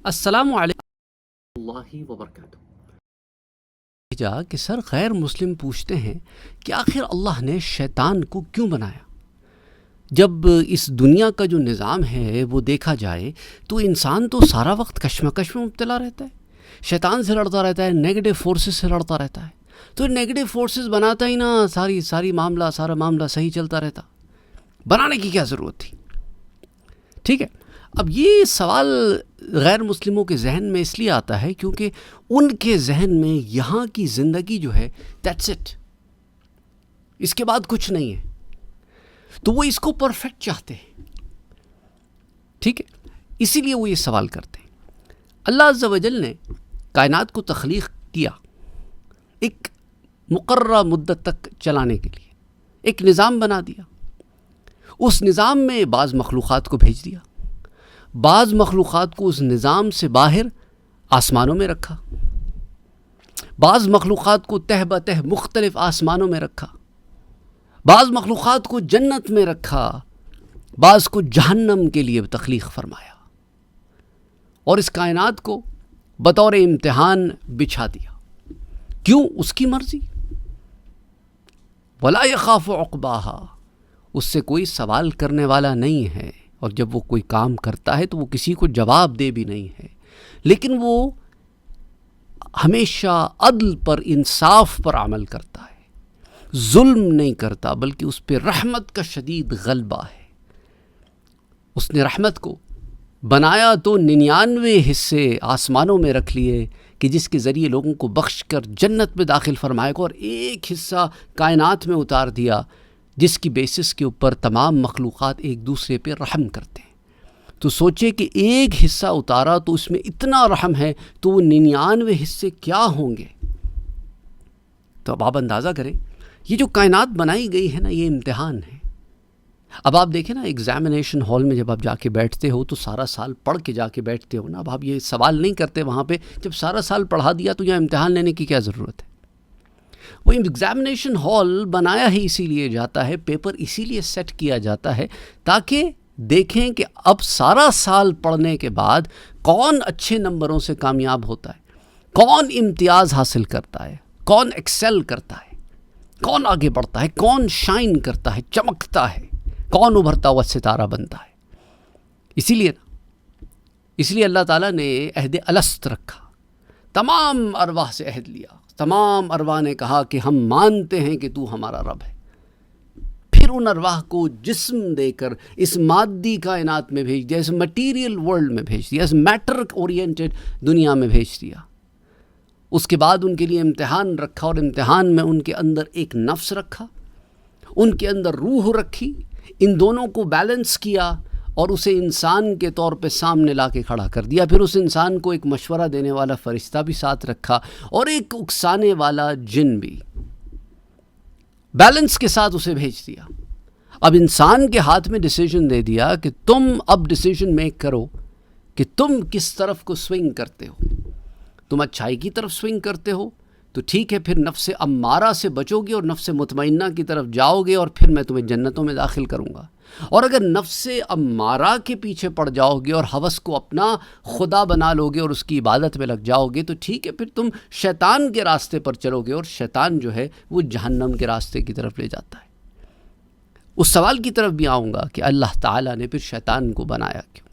السلام علیکم اللہ وبرکاتہ. کہ سر غیر مسلم پوچھتے ہیں کہ آخر اللہ نے شیطان کو کیوں بنایا؟ جب اس دنیا کا جو نظام ہے وہ دیکھا جائے تو انسان تو سارا وقت کشمکش میں مبتلا رہتا ہے، شیطان سے لڑتا رہتا ہے، نیگیٹو فورسز سے لڑتا رہتا ہے. تو نیگیٹو فورسز بناتا ہی نا، سارا معاملہ صحیح چلتا رہتا. بنانے کی کیا ضرورت تھی؟ ٹھیک ہے. اب یہ سوال غیر مسلموں کے ذہن میں اس لیے آتا ہے کیونکہ ان کے ذہن میں یہاں کی زندگی جو ہے دیٹس اٹ، اس کے بعد کچھ نہیں ہے، تو وہ اس کو پرفیکٹ چاہتے ہیں. ٹھیک ہے، اسی لیے وہ یہ سوال کرتے ہیں. اللہ عز و جل نے کائنات کو تخلیق کیا ایک مقررہ مدت تک چلانے کے لیے، ایک نظام بنا دیا. اس نظام میں بعض مخلوقات کو بھیج دیا، بعض مخلوقات کو اس نظام سے باہر آسمانوں میں رکھا، بعض مخلوقات کو تہ بتہ مختلف آسمانوں میں رکھا، بعض مخلوقات کو جنت میں رکھا، بعض کو جہنم کے لیے تخلیق فرمایا، اور اس کائنات کو بطور امتحان بچھا دیا. کیوں؟ اس کی مرضی. وَلَا يَخَافُ عُقْبَاهَا، اس سے کوئی سوال کرنے والا نہیں ہے، اور جب وہ کوئی کام کرتا ہے تو وہ کسی کو جواب دے بھی نہیں ہے، لیکن وہ ہمیشہ عدل پر، انصاف پر عمل کرتا ہے، ظلم نہیں کرتا، بلکہ اس پہ رحمت کا شدید غلبہ ہے. اس نے رحمت کو بنایا تو 99 حصے آسمانوں میں رکھ لیے کہ جس کے ذریعے لوگوں کو بخش کر جنت میں داخل فرمائے گا، اور ایک حصہ کائنات میں اتار دیا جس کی بیسس کے اوپر تمام مخلوقات ایک دوسرے پہ رحم کرتے ہیں. تو سوچے کہ ایک حصہ اتارا تو اس میں اتنا رحم ہے، تو وہ 99 حصے کیا ہوں گے؟ تو اب آپ اندازہ کریں، یہ جو کائنات بنائی گئی ہے نا، یہ امتحان ہے. اب آپ دیکھیں نا، ایگزامینیشن ہال میں جب آپ جا کے بیٹھتے ہو تو سارا سال پڑھ کے جا کے بیٹھتے ہو نا. اب آپ یہ سوال نہیں کرتے وہاں پہ، جب سارا سال پڑھا دیا تو یہاں امتحان لینے کی کیا ضرورت ہے؟ وہ ایگزامینیشن ہال بنایا ہی اسی لیے جاتا ہے، پیپر اسی لیے سیٹ کیا جاتا ہے تاکہ دیکھیں کہ اب سارا سال پڑھنے کے بعد کون اچھے نمبروں سے کامیاب ہوتا ہے، کون امتیاز حاصل کرتا ہے، کون ایکسل کرتا ہے، کون آگے بڑھتا ہے، کون شائن کرتا ہے، چمکتا ہے، کون ابھرتا ہوا ستارہ بنتا ہے. اسی لیے اللہ تعالیٰ نے عہد الست رکھا، تمام ارواح سے عہد لیا. تمام ارواح نے کہا کہ ہم مانتے ہیں کہ تو ہمارا رب ہے. پھر ان ارواح کو جسم دے کر اس مادی کائنات میں بھیج دیا، اس مٹیریل ورلڈ میں بھیج دیا، اس میٹر اورینٹڈ دنیا میں بھیج دیا. اس کے بعد ان کے لیے امتحان رکھا، اور امتحان میں ان کے اندر ایک نفس رکھا، ان کے اندر روح رکھی، ان دونوں کو بیلنس کیا اور اسے انسان کے طور پہ سامنے لا کے کھڑا کر دیا. پھر اس انسان کو ایک مشورہ دینے والا فرشتہ بھی ساتھ رکھا، اور ایک اکسانے والا جن بھی، بیلنس کے ساتھ اسے بھیج دیا. اب انسان کے ہاتھ میں ڈیسیجن دے دیا کہ تم اب ڈیسیجن میک کرو کہ تم کس طرف کو سوئنگ کرتے ہو. تم اچھائی کی طرف سوئنگ کرتے ہو تو ٹھیک ہے، پھر نفس امارہ سے بچو گے اور نفس مطمئنہ کی طرف جاؤ گے، اور پھر میں تمہیں جنتوں میں داخل کروں گا. اور اگر نفس امارہ کے پیچھے پڑ جاؤ گے اور ہوس کو اپنا خدا بنا لو گے اور اس کی عبادت میں لگ جاؤ گے تو ٹھیک ہے، پھر تم شیطان کے راستے پر چلو گے، اور شیطان جو ہے وہ جہنم کے راستے کی طرف لے جاتا ہے. اس سوال کی طرف بھی آؤں گا کہ اللہ تعالیٰ نے پھر شیطان کو بنایا کیوں؟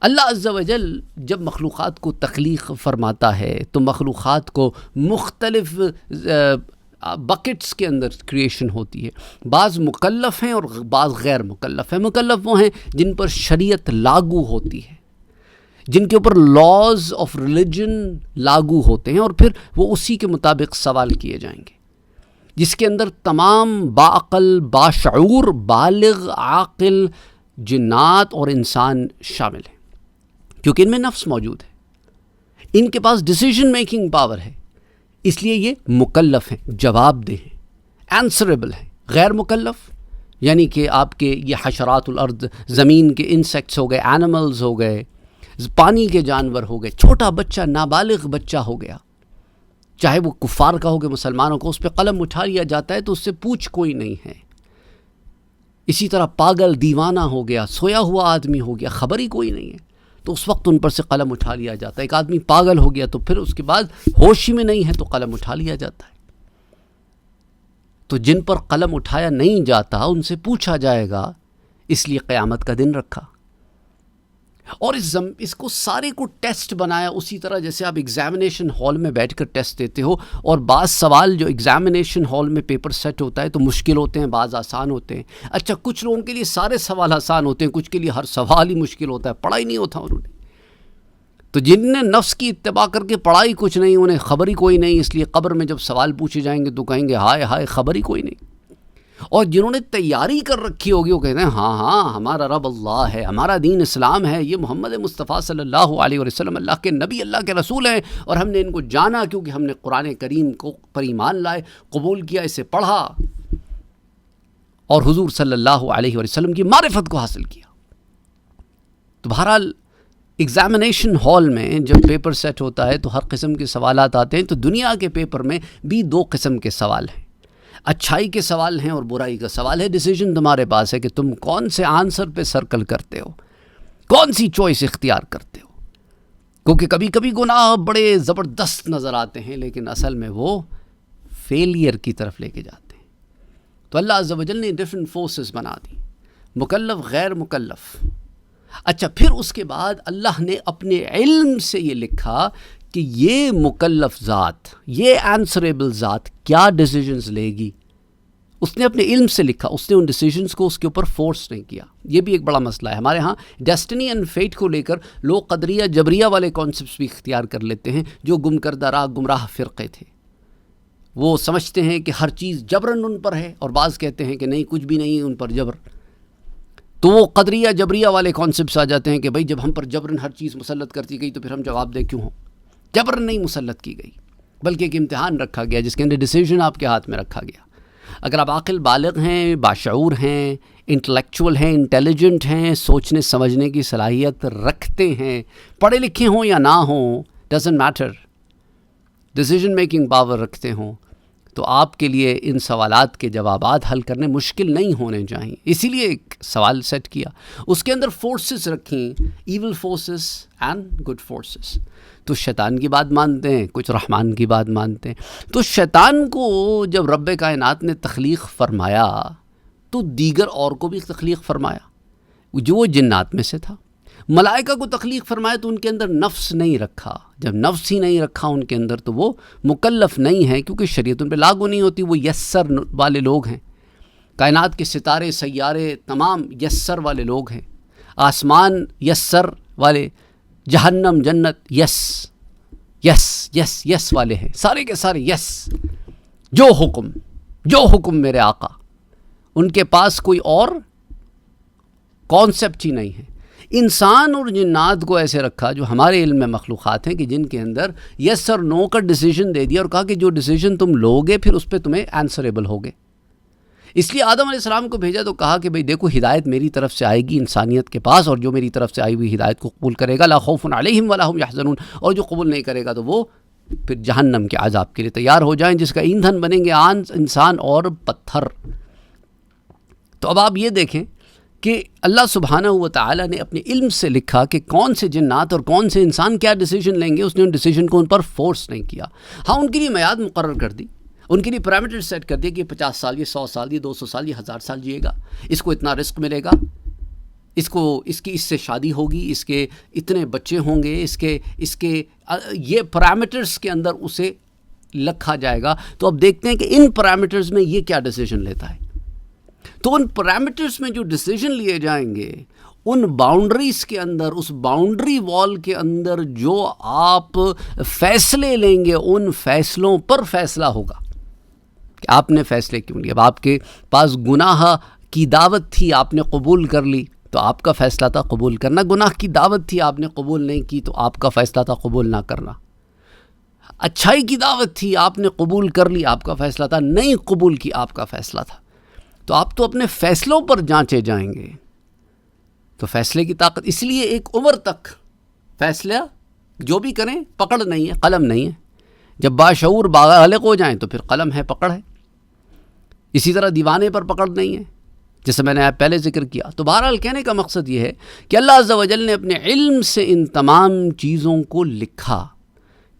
اللہ عز و جل جب مخلوقات کو تخلیق فرماتا ہے تو مخلوقات کو مختلف بکٹس کے اندر کریشن ہوتی ہے. بعض مکلف ہیں اور بعض غیر مکلف ہیں. مکلف وہ ہیں جن پر شریعت لاگو ہوتی ہے، جن کے اوپر لاز آف ریلیجن لاگو ہوتے ہیں، اور پھر وہ اسی کے مطابق سوال کیے جائیں گے، جس کے اندر تمام باعقل، باشعور، بالغ، عاقل جنات اور انسان شامل ہیں، کیونکہ ان میں نفس موجود ہے، ان کے پاس ڈیسیجن میکنگ پاور ہے. اس لیے یہ مکلف ہیں، جواب دہ ہیں، آنسریبل ہیں. غیر مکلف یعنی کہ آپ کے یہ حشرات الارض، زمین کے انسیکٹس ہو گئے، اینیملز ہو گئے، پانی کے جانور ہو گئے، چھوٹا بچہ، نابالغ بچہ ہو گیا، چاہے وہ کفار کا ہو گیا مسلمانوں کو، اس پہ قلم اٹھا لیا جاتا ہے تو اس سے پوچھ کوئی نہیں ہے. اسی طرح پاگل دیوانہ ہو گیا، سویا ہوا آدمی ہو گیا، خبر ہی کوئی نہیں ہے. تو اس وقت ان پر سے قلم اٹھا لیا جاتا ہے. ایک آدمی پاگل ہو گیا تو پھر اس کے بعد ہوش ہی میں نہیں ہے تو قلم اٹھا لیا جاتا ہے. تو جن پر قلم اٹھایا نہیں جاتا ان سے پوچھا جائے گا، اس لیے قیامت کا دن رکھا. اور اس کو سارے کو ٹیسٹ بنایا اسی طرح جیسے آپ ایگزامینیشن ہال میں بیٹھ کر ٹیسٹ دیتے ہو، اور بعض سوال جو ایگزامینیشن ہال میں پیپر سیٹ ہوتا ہے تو مشکل ہوتے ہیں، بعض آسان ہوتے ہیں. اچھا، کچھ لوگوں کے لیے سارے سوال آسان ہوتے ہیں، کچھ کے لیے ہر سوال ہی مشکل ہوتا ہے، پڑھا ہی نہیں ہوتا انہوں نے. تو جن نے نفس کی اتباع کر کے پڑھائی کچھ نہیں، انہیں خبر ہی کوئی نہیں، اس لیے قبر میں جب سوال پوچھے جائیں گے تو کہیں گے ہائے ہائے خبر ہی کوئی نہیں. اور جنہوں نے تیاری کر رکھی ہوگی وہ کہتے ہیں ہاں ہمارا رب اللہ ہے، ہمارا دین اسلام ہے، یہ محمد مصطفیٰ صلی اللہ علیہ وسلم اللہ کے نبی، اللہ کے رسول ہیں، اور ہم نے ان کو جانا کیونکہ ہم نے قرآن کریم کو پر ایمان لائے، قبول کیا، اسے پڑھا اور حضور صلی اللہ علیہ وسلم کی معرفت کو حاصل کیا. تو بہرحال ایگزامینیشن ہال میں جب پیپر سیٹ ہوتا ہے تو ہر قسم کے سوالات آتے ہیں. تو دنیا کے پیپر میں بھی دو قسم کے سوال ہیں، اچھائی کے سوال ہیں اور برائی کا سوال ہے. ڈیسیجن تمہارے پاس ہے کہ تم کون سے آنسر پہ سرکل کرتے ہو، کون سی چوائس اختیار کرتے ہو. کیونکہ کبھی کبھی گناہ بڑے زبردست نظر آتے ہیں لیکن اصل میں وہ فیلئر کی طرف لے کے جاتے ہیں. تو اللہ عز و جل نے ڈفرینٹ فورسز بنا دی، مکلف، غیر مکلف. اچھا، پھر اس کے بعد اللہ نے اپنے علم سے یہ لکھا کہ یہ مکلف ذات، یہ آنسریبل ذات کیا ڈیسیجنز لے گی. اس نے اپنے علم سے لکھا، اس نے ان ڈیسیجنز کو اس کے اوپر فورس نہیں کیا. یہ بھی ایک بڑا مسئلہ ہے ہمارے ہاں. ڈیسٹنی اینڈ فیٹ کو لے کر لوگ قدریہ جبریہ والے کانسیپٹس بھی اختیار کر لیتے ہیں جو گم کردہ راہ گمراہ فرقے تھے. وہ سمجھتے ہیں کہ ہر چیز جبراً ان پر ہے، اور بعض کہتے ہیں کہ نہیں، کچھ بھی نہیں ان پر جبر. تو وہ قدریہ جبریہ والے کانسیپٹس آ جاتے ہیں کہ بھئی جب ہم پر جبراً ہر چیز مسلط کرتی گئی تو پھر ہم جواب دے کیوں ہوں. جبراً نہیں مسلط کی گئی بلکہ ایک امتحان رکھا گیا جس کے اندر ڈیسیجن آپ کے ہاتھ میں رکھا گیا. اگر آپ عاقل بالغ ہیں، باشعور ہیں، انٹلیکچول ہیں، انٹیلیجنٹ ہیں، سوچنے سمجھنے کی صلاحیت رکھتے ہیں، پڑھے لکھے ہوں یا نہ ہوں، doesn't matter, decision making power رکھتے ہوں، تو آپ کے لیے ان سوالات کے جوابات حل کرنے مشکل نہیں ہونے چاہیے. اسی لیے ایک سوال سیٹ کیا، اس کے اندر فورسز رکھیں، evil forces and good forces. تو شیطان کی بات مانتے ہیں، کچھ رحمان کی بات مانتے ہیں. تو شیطان کو جب رب کائنات نے تخلیق فرمایا تو دیگر اور کو بھی تخلیق فرمایا جو وہ جنات میں سے تھا. ملائکہ کو تخلیق فرمایا تو ان کے اندر نفس نہیں رکھا. جب نفس ہی نہیں رکھا ان کے اندر تو وہ مکلف نہیں ہیں، کیونکہ شریعت ان پہ لاگو نہیں ہوتی. وہ یسر والے لوگ ہیں. کائنات کے ستارے سیارے تمام یسر والے لوگ ہیں. آسمان یسر والے، جہنم جنت یس یس یس یس والے ہیں، سارے کے سارے یس. جو حکم میرے آقا. ان کے پاس کوئی اور کانسیپٹ ہی نہیں ہے. انسان اور جنات کو ایسے رکھا جو ہمارے علم میں مخلوقات ہیں کہ جن کے اندر یس اور نو کا ڈیسیجن دے دیا اور کہا کہ جو ڈیسیجن تم لوگے پھر اس پہ تمہیں آنسریبل ہوگے. اس لیے آدم علیہ السلام کو بھیجا تو کہا کہ بھئی دیکھو ہدایت میری طرف سے آئے گی انسانیت کے پاس، اور جو میری طرف سے آئی ہوئی ہدایت کو قبول کرے گا لا خوف علیہم ولا ہم یحزنون، اور جو قبول نہیں کرے گا تو وہ پھر جہنم کے عذاب کے لیے تیار ہو جائیں جس کا ایندھن بنیں گے انسان اور پتھر. تو اب آپ یہ دیکھیں کہ اللہ سبحانہ و تعالی نے اپنے علم سے لکھا کہ کون سے جنات اور کون سے انسان کیا ڈیسیجن لیں گے. اس نے ان ڈیسیجن کو ان پر فورس نہیں کیا. ہاں، ان کے لیے میعاد مقرر کر دی، ان کے لیے پیرامیٹر سیٹ کر دیے کہ 50 سال، یہ 100 سال، یہ 200 سال، یہ 1000 سال جیے گا، اس کو اتنا رزق ملے گا، اس سے شادی ہوگی، اس کے اتنے بچے ہوں گے، اس کے یہ پیرامیٹرز کے اندر اسے لکھا جائے گا. تو اب دیکھتے ہیں کہ ان پیرامیٹرز میں یہ کیا ڈیسیجن لیتا ہے. تو ان پیرامیٹرز میں جو ڈیسیجن لیے جائیں گے ان باؤنڈریز کے اندر، اس باؤنڈری وال کے اندر جو آپ فیصلے لیں گے ان فیصلوں پر فیصلہ ہوگا کہ آپ نے فیصلے کیوں لیے. اب آپ کے پاس گناہ کی دعوت تھی، آپ نے قبول کر لی تو آپ کا فیصلہ تھا قبول کرنا. گناہ کی دعوت تھی، آپ نے قبول نہیں کی تو آپ کا فیصلہ تھا قبول نہ کرنا. اچھائی کی دعوت تھی، آپ نے قبول کر لی، آپ کا فیصلہ تھا. نہیں قبول کی، آپ کا فیصلہ تھا. تو آپ تو اپنے فیصلوں پر جانچے جائیں گے. تو فیصلے کی طاقت، اس لیے ایک عمر تک فیصلہ جو بھی کریں پکڑ نہیں ہے، قلم نہیں ہے. جب باشعور بالغ ہو جائیں تو پھر قلم ہے، پکڑ ہے. اسی طرح دیوانے پر پکڑ نہیں ہے. جیسے میں نے پہلے ذکر کیا. تو بہرحال کہنے کا مقصد یہ ہے کہ اللہ عز و جل نے اپنے علم سے ان تمام چیزوں کو لکھا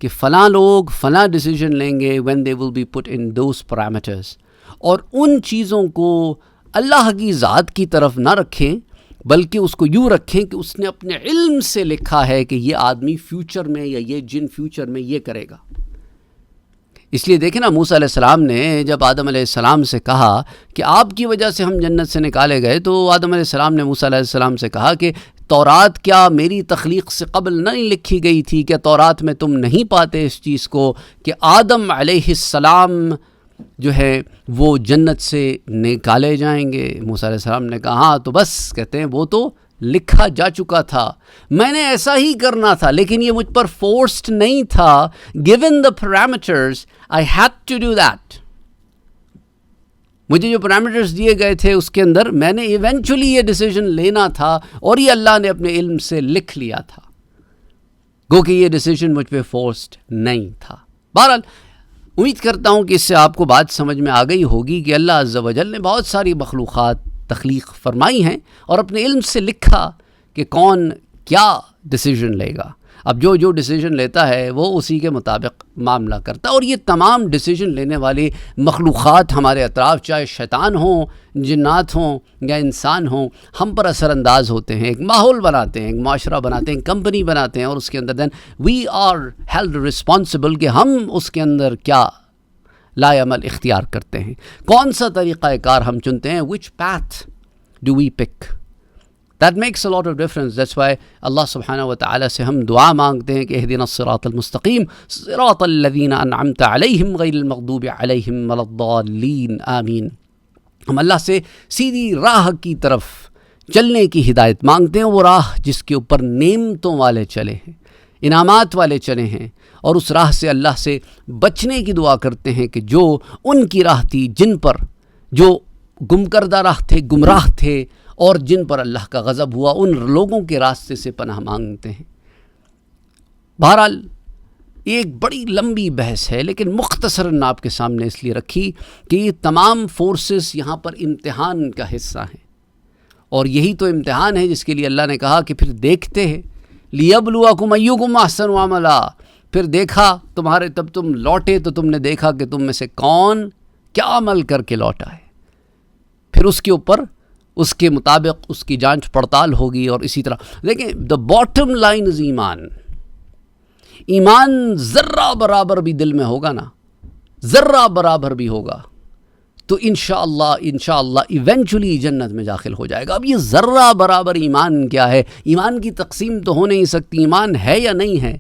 کہ فلاں لوگ فلاں ڈیسیجن لیں گے when they will be put in those parameters. اور ان چیزوں کو اللہ کی ذات کی طرف نہ رکھیں بلکہ اس کو یوں رکھیں کہ اس نے اپنے علم سے لکھا ہے کہ یہ آدمی فیوچر میں یا یہ جن فیوچر میں یہ کرے گا. اس لیے دیکھیں نا، موسیٰ علیہ السلام نے جب آدم علیہ السلام سے کہا کہ آپ کی وجہ سے ہم جنت سے نکالے گئے، تو آدم علیہ السلام نے موسیٰ علیہ السلام سے کہا کہ تورات کیا میری تخلیق سے قبل نہیں لکھی گئی تھی؟ کیا تورات میں تم نہیں پاتے اس چیز کو کہ آدم علیہ السلام جو ہے وہ جنت سے نکالے جائیں گے؟ موسیٰ علیہ السلام نے کہا ہاں. تو بس کہتے ہیں وہ تو لکھا جا چکا تھا، میں نے ایسا ہی کرنا تھا، لیکن یہ مجھ پر فورسڈ نہیں تھا. given the parameters I had to do that. مجھے جو پیرامیٹرز دیے گئے تھے اس کے اندر میں نے ایونچولی یہ ڈیسیجن لینا تھا، اور یہ اللہ نے اپنے علم سے لکھ لیا تھا، گو کہ یہ ڈیسیجن مجھ پہ فورسڈ نہیں تھا. بہرحال امید کرتا ہوں کہ اس سے آپ کو بات سمجھ میں آ گئی ہوگی کہ اللہ عز و جل نے بہت ساری مخلوقات تخلیق فرمائی ہیں اور اپنے علم سے لکھا کہ کون کیا ڈیسیجن لے گا. اب جو ڈیسیجن لیتا ہے وہ اسی کے مطابق معاملہ کرتا ہے. اور یہ تمام ڈیسیجن لینے والی مخلوقات ہمارے اطراف، چاہے شیطان ہوں، جنات ہوں یا انسان ہوں، ہم پر اثر انداز ہوتے ہیں. ایک ماحول بناتے ہیں، ایک معاشرہ بناتے ہیں، کمپنی بناتے ہیں، اور اس کے اندر دین وی آر ہیلڈ رسپانسبل کہ ہم اس کے اندر کیا لائے عمل اختیار کرتے ہیں، کون سا طریقہ کار ہم چنتے ہیں. which path do we pick? That makes a lot of difference. That's why اللہ سبحانہ و تعالیٰ سے ہم دعا مانگتے ہیں کہ اہدنا الصراط المستقیم صراط الذین انعمت علیہم غیر المغضوب علیہم ولا الضالین آمین. ہم اللہ سے سیدھی راہ کی طرف چلنے کی ہدایت مانگتے ہیں، وہ راہ جس کے اوپر نعمتوں والے چلے ہیں، انعامات والے چلے ہیں، اور اس راہ سے اللہ سے بچنے کی دعا کرتے ہیں کہ جو ان کی راہ تھی جن پر جو گم کردہ راہ تھے، گمراہ تھے، اور جن پر اللہ کا غضب ہوا، ان لوگوں کے راستے سے پناہ مانگتے ہیں. بہرحال یہ ایک بڑی لمبی بحث ہے، لیکن مختصراً آپ کے سامنے اس لیے رکھی کہ یہ تمام فورسز یہاں پر امتحان کا حصہ ہیں، اور یہی تو امتحان ہے جس کے لیے اللہ نے کہا کہ پھر دیکھتے ہیں لِيَبْلُوَكُمْ أَيُّكُمْ أَحْسَنُ عَمَلًا. پھر دیکھا تمہارے، تب تم لوٹے تو تم نے دیکھا کہ تم میں سے کون کیا عمل کر کے لوٹا ہے. پھر اس کے اوپر اس کے مطابق اس کی جانچ پڑتال ہوگی. اور اسی طرح دیکھیں دا باٹم لائن از ایمان. ایمان ذرہ برابر بھی دل میں ہوگا نا، ذرہ برابر بھی ہوگا، تو انشاءاللہ ایونچولی جنت میں داخل ہو جائے گا. اب یہ ذرہ برابر ایمان کیا ہے؟ ایمان کی تقسیم تو ہو نہیں سکتی، ایمان ہے یا نہیں ہے.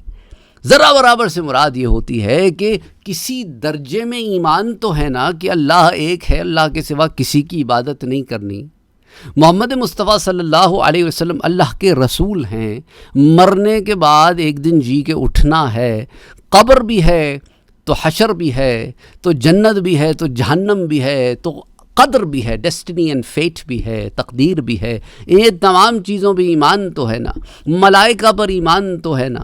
ذرہ برابر سے مراد یہ ہوتی ہے کہ کسی درجے میں ایمان تو ہے نا کہ اللہ ایک ہے، اللہ کے سوا کسی کی عبادت نہیں کرنی. محمد مصطفیٰ صلی اللہ علیہ وسلم اللہ کے رسول ہیں، مرنے کے بعد ایک دن جی کے اٹھنا ہے، قبر بھی ہے تو حشر بھی ہے، تو جنت بھی ہے تو جہنم بھی ہے، تو قدر بھی ہے، ڈیسٹنی اینڈ فیٹ بھی ہے، تقدیر بھی ہے. یہ تمام چیزوں پہ ایمان تو ہے نا، ملائکہ پر ایمان تو ہے نا.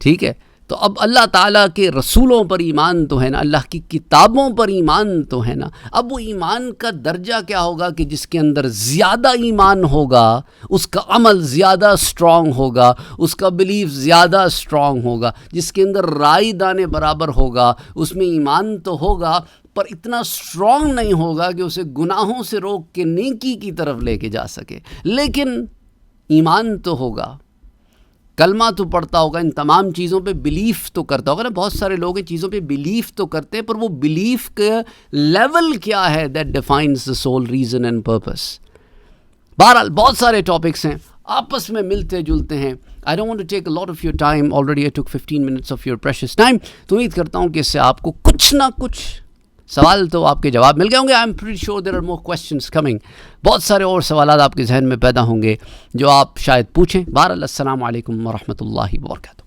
ٹھیک ہے، تو اب اللہ تعالیٰ کے رسولوں پر ایمان تو ہے نا، اللہ کی کتابوں پر ایمان تو ہے نا. اب وہ ایمان کا درجہ کیا ہوگا کہ جس کے اندر زیادہ ایمان ہوگا اس کا عمل زیادہ اسٹرانگ ہوگا، اس کا بلیف زیادہ اسٹرانگ ہوگا. جس کے اندر رائی دانے برابر ہوگا اس میں ایمان تو ہوگا پر اتنا اسٹرانگ نہیں ہوگا کہ اسے گناہوں سے روک کے نیکی کی طرف لے کے جا سکے، لیکن ایمان تو ہوگا، کلمہ تو پڑھتا ہوگا، ان تمام چیزوں پہ بلیف تو کرتا ہوگا نا. بہت سارے لوگ ان چیزوں پہ بلیف تو کرتے ہیں، پر وہ بلیف کا لیول کیا ہے، that defines the civil reason and purpose. بہرحال بہت سارے ٹاپکس ہیں، آپس میں ملتے جلتے ہیں. I don't want to take a lot of your time. Already I took 15 minutes of your precious time. تو امید کرتا ہوں کہ اس سے آپ کو کچھ نہ کچھ سوال تو آپ کے جواب مل گئے ہوں گے. I'm pretty sure there are more questions coming. بہت سارے اور سوالات آپ کے ذہن میں پیدا ہوں گے جو آپ شاید پوچھیں. بہرحال السلام علیکم ورحمۃ اللہ وبرکاتہ.